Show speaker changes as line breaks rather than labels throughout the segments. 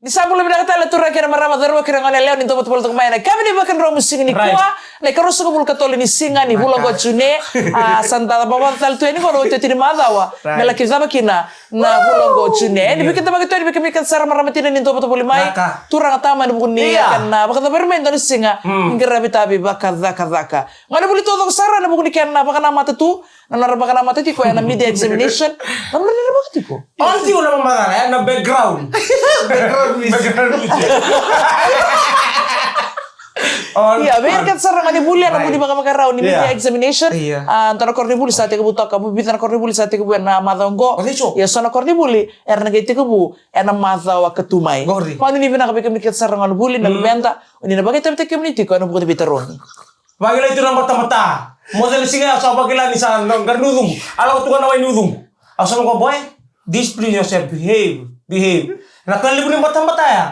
Disambul lebih dekat letura kira marama darwa kira ngane leo ni tomat pol maina kami di bakan romu sing ni kuah le karo suka bul katoli ni singa ni bulo go chune santa baba tal tu ni kono tiri madawa mela kizaba kina na bulo go chune ni bikin tabagi tu ni bikin sara marama tina ni tomat pol mai turang tama ni bukuni kana bakata bermain dari singa ngira bitabi bakadza kadzaka ngane buli todo sara na bukuni kana bakana mata tu na bakana mata ti ko na media examination na buli na bakti ko
Onti una mamagana ya na background.
Iya, biar kan sarang ada bulan, namun di bakal ni media examination. Antara korni buli saat aku buta kamu bitan korni buli saat aku buat nama tonggo. Ya sana korni buli, erna gitu kamu, erna mata wa ketumai. Mana ni bina kami mikir sarang ada buli, nabi benta. Ini nabi kita kita community ko, nabi kita bitaron.
Bagila itu nama mata. Model singa asal bagila ni sana nudung. Alam tu kan awal nudung. Asal kau boy, discipline yourself, behave. Nah kalau liburan mata ya.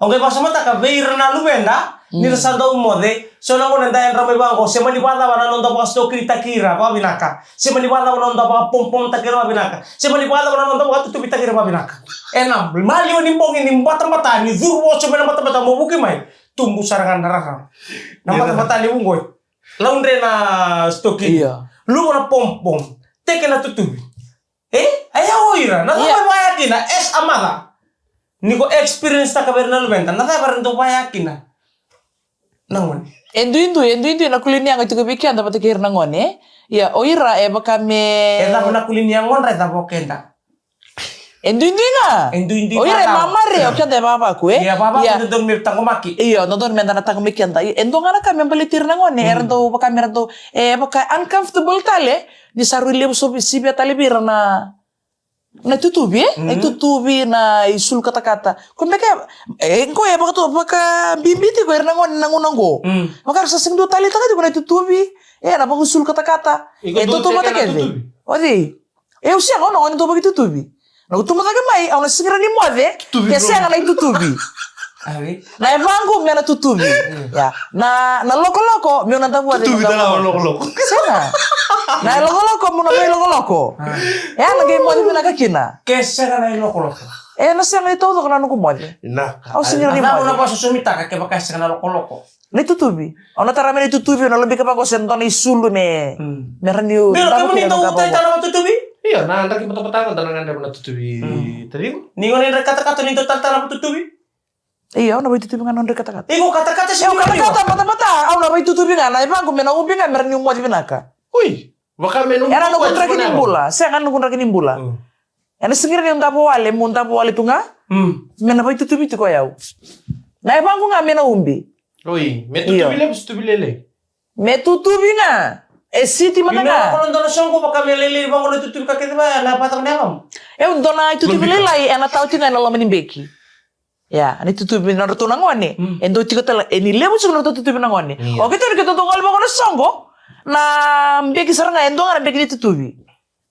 Oke pas mata ka beir na lubenda. Ni rasa dau mode. So na ko nanda yang ramai bangko. Sema ni bata wana nonda pa sto kita kira pa binaka. Sema ni bata wana nonda pa pom takira pa binaka. Sema ni bata wana nonda pa tutupi takira pa binaka. Enam mali ni mbong ni mata ni zurwo so mata mo buki mai. Tumbu sarangan darah. Na mata ni bungoy. Laundre na sto kira. Lu na pom teke na tutupi. Ayaw ira. Na yakin na es amala. Niko experience ta kabarna lubenta. Na kabarna to yakin na. Nangon.
Endu na kulini yang itu kepikiran dapat kira nangon ya oira baka me
na kulini yang ngon reta bokenda.
Endu nga. Oira mamare okia de baba ku
Ya baba itu dormir tangomaki.
Iya nonton mentana tangomaki anta. Endu nga kami balitir nangon erdo baka merdo baka uncomfortable tale di saruli so sibia tale birna na tutubi tutubi na isul kata-kata kumpeka engko baka bimbiti ko nango maka sa singdo tali taka ko na tutubi na bang usul kata-kata to mata kende odi usia ko no to bagi tutubi na to mata mai au na singira ni mode ke senga na tutubi na evangu me na tutubi ya na loko me na tabu
tutubi na loko
senga na loko mo na loko ya lagi mo di na kakina
Kesa na loko
na senga ito to kana ko mo
na
au singira ni
na
mo
pa susumita ka baka senga na loko
na tutubi au na tarame ni tutubi na lebih ka pa ko senton isulu me meron yu
pero kamu ni tahu tayo tanah tutubi
iya na andaki mata-mata tanangan na tutubi tadi
ni ngonin kata-kata ni total tanah tutubi
iya na tutubi nga non kata-kata
Iko kata-kata siya
kata-kata mata-mata au na tutubi nga na ibangu me na ubi nga meron yu mo di binaka
uy baka menung
era no kontra kinimbula saya kan no kontra kinimbula ena singira ni untapo wale tunga mena bai tutubi ko yau na ibangu nga mena umbi
uy tutubi lele
me tutubi nga siti mana nga
Bina ko donasyon ko baka melili bang ko tutubi ka kita ba na patang nemam
eu dona tutubi lelai ena tau tinga na lama nimbeki ya ani tutubi na roto nangone endo tiko tala eni lemu suno tutubi nangone o kita ni kita tongol bang ko songo na mbeki saranga endo nga mbeki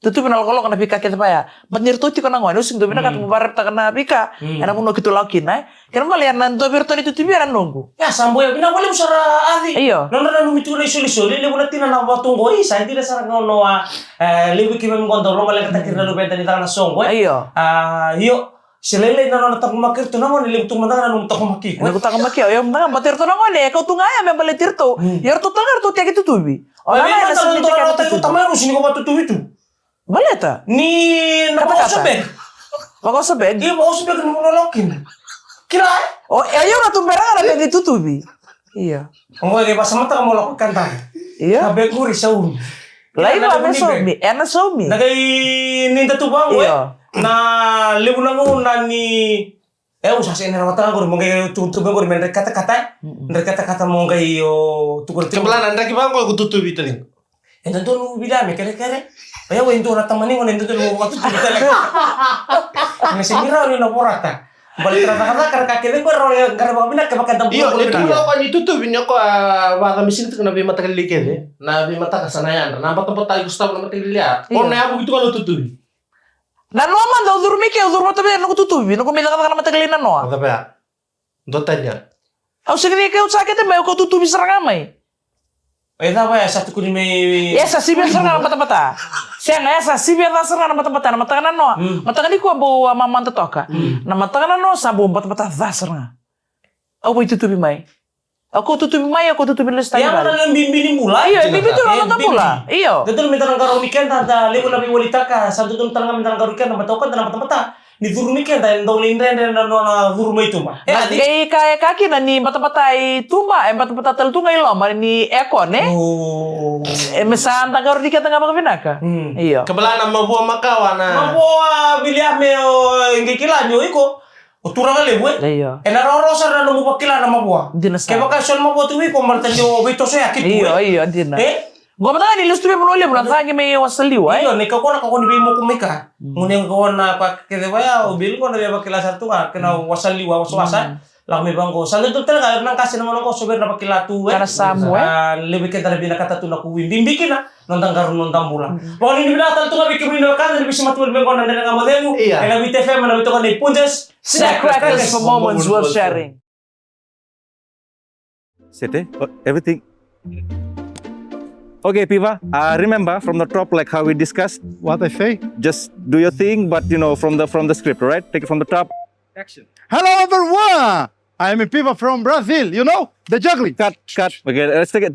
tutubi na loko na pika kita pa ya matnir to tiko nangone using do bina kat mubarap ta kana pika ena muno kito lakin kena malian nan to birto ni tutubi ran nonggu
ya sambo ya bina wala musara adi
iyo
non na numitu na isuli le muna tina na batungo isa hindi na saranga no liwi kibe mgondo ro mala katakir na lubenta ni tanga na songo
iyo
iyo silele na na takumakir to nangone liwi tung mandanga na takumaki
ko ta kumaki yo mga batir to nangone ko tungaya me balitir to yer to tangar to tiagi tutubi
o na na sa to na tayo tamayo sini ko matutubi to
baleta
ni na ko sabeg
bako sabeg
di mo sabeg mo nolokin kira
oh ayo na tumberanga na pegi tutubi iya
ngo ge pasamata mo lo kanta
iya
sabeg ko risaw
lain ba somi ena somi
dagay ninda tu bang na lebu nangu nani usah na wata ko mo ge tutu ko men kata-kata mo ge yo tukur
kebelan andaki bang ko tutubi tadi
ento to bila me kere Ayaw, ito na tamani ko na ito mo matutubi talaga. Nasimira ni na porata. Balik rata-rata karena kakilin ko ro karena bina kapag
iyo itu lo kan itutubi niya ko baka misin itu nabi mata kalikede nabi mata kasanayan na tempat tayo gusto na mata kaliya o na ako itu kalau tutubi
na naman daw durmi ke durmo tabi no tutubi no kumila ka mata kalina no
apa ya dotanya
au sige ke sakit may ko tutubi saranga may
Eda ba satu kuni may
yes sa sibir saranga mata-mata Siya nga sa sibia dasar na mata-mata na mata no. Mata ni ko bo mamanta toka. Na mata no sa bo mata-mata dasar nga. Ako itutubi mai. Ako tutubi lesta
Yang
bal.
ada yang bimbing mulai.
Iya, bibi tu orang tak pula. Iyo.
Betul minta nang karo weekend ada lebu nabi walita ka satu tu tang minta nang karo weekend na matokan na mata-mata. Ni turu weekend da ndong lindren na na huru mai tu ma.
Gay kaya kaki na ni mata-mata tumba, mata-mata tel tunga ilo mari ni ekon
Oh.
Misan tagaro di kita ngapa binaka. Iyo.
Kebelah nama buah makawa na.
Mambo biliah me ngi kila nyo iko. Uturang lebu.
Iyo.
Na rorosar na mo bakila na mabua.
Di na sa.
Kaya bakasyon mabo tu iko martanyo bito saya kitu.
Iyo, di na. Gua mata ni lustri menoleh bulan lagi me wasaliwa.
Iyo ni kako na kako ni bimo kumika. Nguneng ko na pa kete baya ubil ko na biya bakila satu ka kena wasaliwa waswasa. Lang may bangko. Sa nandun talaga nang kasi naman ako sober na bakila tu
Kana samu
lebih kita lebih nak kata tu nak kuwin. Dimbikin na nondang karun nondang bulan. Pokoknya ni binatan tu ngabi kimin kan lebih semat bel ko na nga modelu.
Iya.
Kaya nabi TFM na bito ko ni Punjas
Snack crackers for moments worth sharing.
Sete, everything. Okay, Piva. Remember from the top, like how we discussed.
What I say?
Just do your thing, but from the script, all right? Take it from the top. Action.
Hello everyone! I am Piva from Brazil. You know the juggling.
Cut. Okay, let's take it.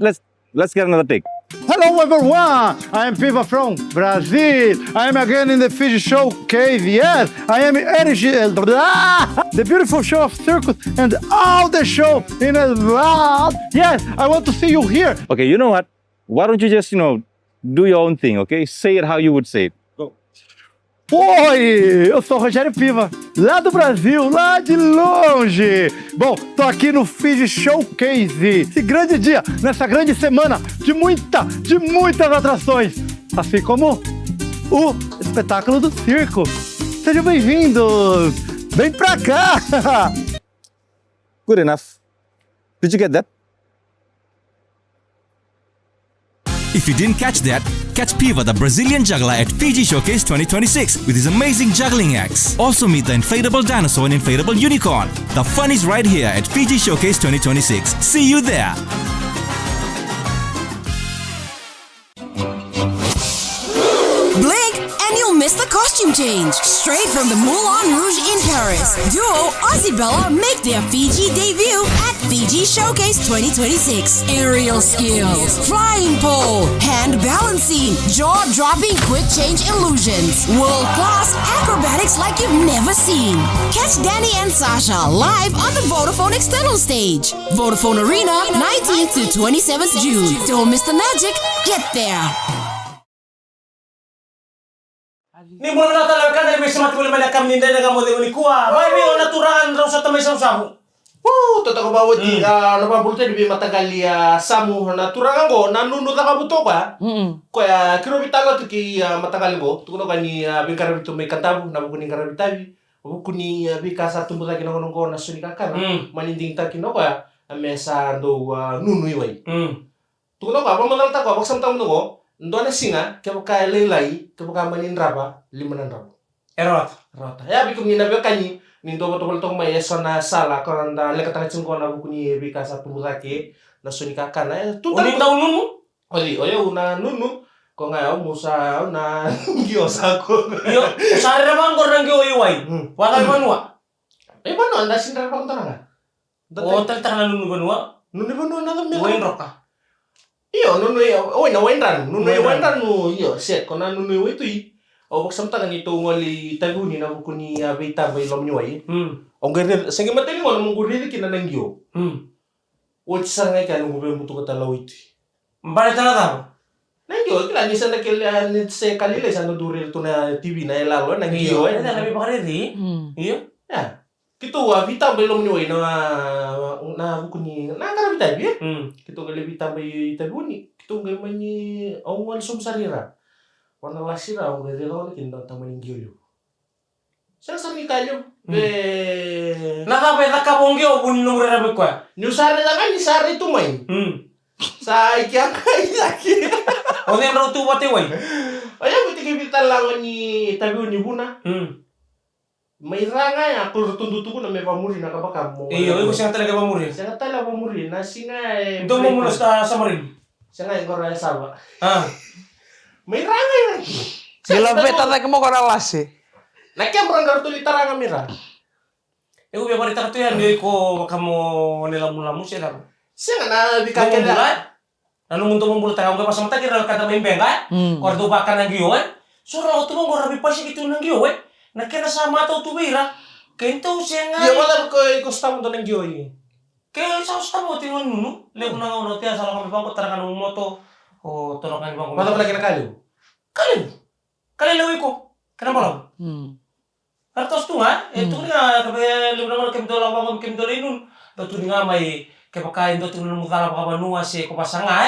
Let's get another take.
Hello everyone! I am Piva from Brazil. I am again in the Fiji Showcase. Yes, I am energy. The beautiful show of circus and all the show in a Yes, I want to see you here.
Okay, you know what? Why don't you just do your own thing, okay? Say it how you would say it.
Oi, eu sou o Rogério Piva, lá do Brasil, lá de longe. Bom, tô aqui no Fiji Showcase, esse grande dia, nessa grande semana de muitas atrações, assim como o espetáculo do circo. Sejam bem-vindos, vem pra cá.
Good enough. Did you get that?
If you didn't catch that, catch Piva, the Brazilian juggler, at Fiji Showcase 2026 with his amazing juggling acts. Also meet the inflatable dinosaur and inflatable unicorn. The fun is right here at Fiji Showcase 2026. See you there!
Blink and you'll miss the costume change. Straight from the Moulin Rouge in Paris, duo Ozzy Bella make their Fiji debut at Fiji Showcase 2026. Aerial skills, flying pole, hand balancing, jaw-dropping quick change illusions, world-class acrobatics like you've never seen. Catch Danny and Sasha live on the Vodafone external stage. Vodafone Arena, 19th to 27th June. Don't miss the magic. Get there.
Ni mo na talaga kan lebih semat boleh banyak kami ninda dengan model ni kuah. Mai bi ona turangan raw sa tamay samu.
Toto ko bawa di napabulte di matagali samu na turangan go na nunu ta kabuto ka. Ko ya kiro bitalo to ki matagali go. Tukuno kani bingkara bito may kantabu na bukuni karabitabi. Bukuni bikasa tumbo lagi na ko na suni kakana. Maninding ta kino ko ya mesa do nunu iwai. Tukuno ka pamanal ta ko baksam tamu go. Ndona singa ke baka lelai ke baka manin raba 5 raba.
Erot.
Rata. Ya bikum ni nabe kanyi ni do botol tong may sona sala ko nda le katang chung ko na bukuni bika sa pumurake na suni kakana.
Uning daw nunu.
Oli oyo una nunu ko nga musa na giosa ko.
Yo, usare ramang gorang ge oiwai. Wakal manua.
Bano anda sindra bang tananga.
Oh, tentang nunu banua.
Nunu bano na me.
Wain roka.
Iyo nunu na wainran. Nunu wainran no iyo set ko na nunu itu i. O baksam tangan itu ngoli taguni na bukuni bita bay lomnyoy. Ang ganda senge mateli mo nang gurili kinanangyo. O tsanga ka nung gubem buto ka talaw ito.
Mbare talaga.
Nangyo kila ni sa nakil ni se kalile sa no duril to na TV na ilalo nangyo
Ay, nabi pa rin Iyo.
Ya. Kito bita bay lomnyoy na bukuni na karabita bi. Kito gali bita bay taguni. Kito gamani awal sumsarira. Wana lasira ang gagalaw na kinang tamaning gyoyo. Sa sami kayo.
Nakapay nakabongge o bunin nung rarabi ko.
Ni sari na kan ni sari tumay. Sa ikyang kay laki.
O din raw tu wate way.
Ayan buti kibita lang ni tabi ni buna. May ranga ya ako tunduto ko na may pamuri na kabaka mo.
Iyo, iko siya talaga mamuri.
Siya talaga pamuri na singa
Ito mo muna sa marin.
Siya nga yung koray sawa.
Ah.
May ranga yun.
Gilapeta tayo mo koralasi.
Nakiambrang gartuli taranga mira.
Eu biar bari tartu ya dia ko kamu nila mula musi na.
Siya nga na
Kakek
bikakela.
dah. Lalu untuk membulu tahu ke pasang mata kira kata main benga. Kau tu bahkan nang giwan. Surau tu mong rabi pasi gitu nang giwan. Nak kena sama tau tu bira. Kento siya nga.
Iya wala ko ikusta mo to ng giyoy.
Kaya sa usta mo tingon nuno. Lew na nga uno tiya sa kami bangko tarakan ng moto. O torokan bangko.
Mata pala kinakaliw.
Kalin. Kalin lawi ko. Kenapa lang? Kartos tu nga. Ito nga kabe lew na nga kami dola bangko kami dola inun. Ito nga may kepakain do tu nung tala pa banua si ko pasanga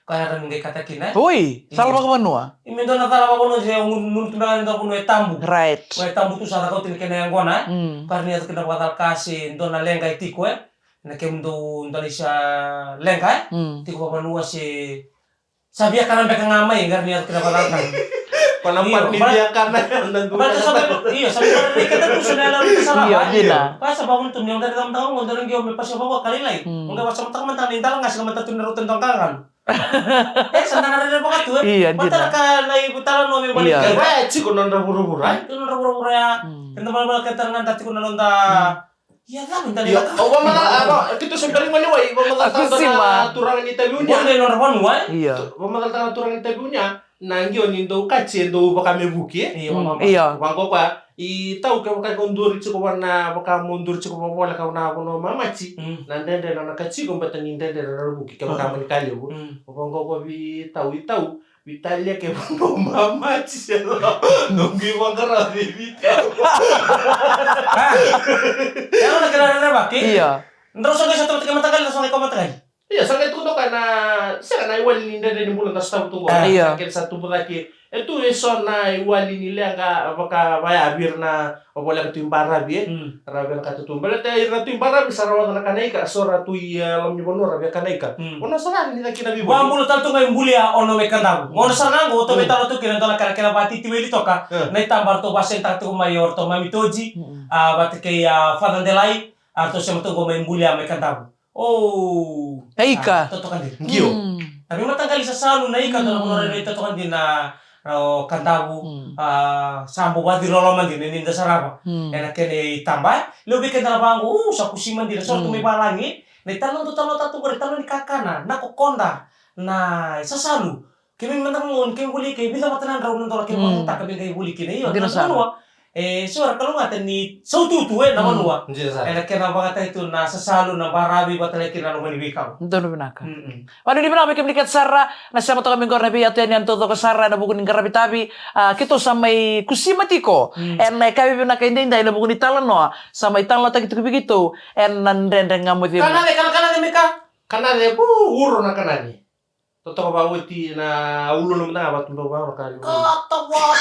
kaya ran ngai katakin
Uy, salah ka manua.
Imen do na tala pa banua si nun tunangan do kuno tambu.
Right.
Ko tambu tu sa ko tin kena yang gona. Karena itu kena batal kasi do na lenga itiko na kemdo Indonesia lenga tiko pa banua si sabia kanan beka ngamai karena itu kena batal kan.
Panampat ni dia karena nandun.
Batal sabi iya sabi ni kata tu sudah lalu salah.
Iya, Dina.
Pas bangun tu yang dari tahun ngon gyo me pas bawa kali lai. Enggak pas mentang mentang nintal ngas mentang tu narutun tongkangan. Santana ada apa tu?
Iya, Dina.
Batal ka lai butalan no me balik.
Iya.
Kaya chiko nanda buru-buru.
Itu nora ya. Kenta mal keterangan tati kuna nonda. Iya lah minta
Iya,
dia.
o mamala ano, kito sembari maliway, mamala
Aku
tanda
sih, Ma.
na turangan ni talunya.
Boleh nora panua.
Iya.
Mamala tanda turangan ni talunya. Nangyo nindo kachi ndo baka mebuki.
Iya mama.
Iya.
Wangko pa i tau ka baka kondur chiko wana baka mundur chiko wala ka na kuno mamachi. Nandende na kachi ko bata nindende na buki ka baka manikali bu. Wangko ko bi tau Vitalia ke bono mamachi selo. Nunggi wangkara bi tau.
Yang nak kena baki.
Iya.
Terus sampai satu ketika matakan langsung ke matakan.
Iya, sangat itu kana sa na iwali ni ndende ni bulan tas tabu tungo.
Iya.
Sakit satu bulaki. Itu eso na iwali ni lenga apaka baya abir na obola ka tuimbara bi. Rabi ka tutumbala ta ira tuimbara bi sarawa na kanaika sora tu lam ni bono rabi kanaika. Ono sara ni na kinabi bo.
Wambulu tanto ngai mbulia ono me kandabu. Ngono sanango to metalo to kiran tola kara bati tiweli toka. Na tambar to basen tatu mayor to mamitoji. Batke ya fadandelai atau semato go me mbulia me kandabu. Oh.
Naika.
Totokan din.
Gio.
Tapi matanggal sa salu na ika to no re totokan din na kandabu sambo ba di loloman din ninda sarapa. Enak kene tambah lebih ke dalam sa kusiman din so to may balangi. Na talon to talon tatu gore talon ni kakana na kokonda na sa salu. Kami manangon kami buli kay bila matanan raw nung tola kay mamuta kami kay buli kini yo. Suara kalau ngata ni sautu tu naman wa. Enak kena bagata itu na sa salu na barabi batalay kina no manibikaw.
Ito na binaka. Ano di ba namin kami Sara, nasama to kami kornabi at yan to ka Sara na bukunin karabitabi, kito sa may kusimatiko, and kami binaka hindi dahil na bukunin talan no, sa may talan ta kito kibigito, and nandenda nga mo di ba.
Kanale meka.
Kanade uro na kanade. Totoo ba uti na ulo naman na batong bawa ka.
Katawat.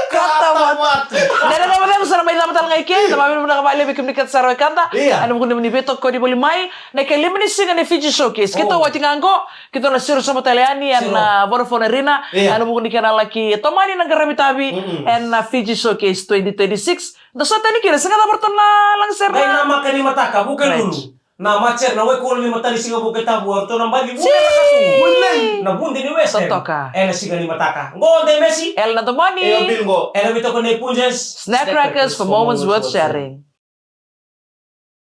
Katawat. Dada naman lang sa may lamatal nga ikin, namin mo nakabali bikim ni Sara kanta, ano mo ni Beto ko di boli mai, na kalimin ni singa ni Fiji Showcase. Kito wati nganggo, kito na siro sa Mataliani and Vodafone Arena, ano mo ni kanalaki tomani ng karabitabi and Fiji Showcase 2026. Dosa tani kira sa kata na lang sir.
Dahil nama kani mataka bukan dulu. Na macer na we ko ni matali singa bukan tabu to nang bagi bukan na bundi ni West.
Totoka.
Na singa ni mataka. Ngo de Messi.
El na tomani.
Bingo.
Bito ko ni Punjes.
Snack crackers for moments worth sharing.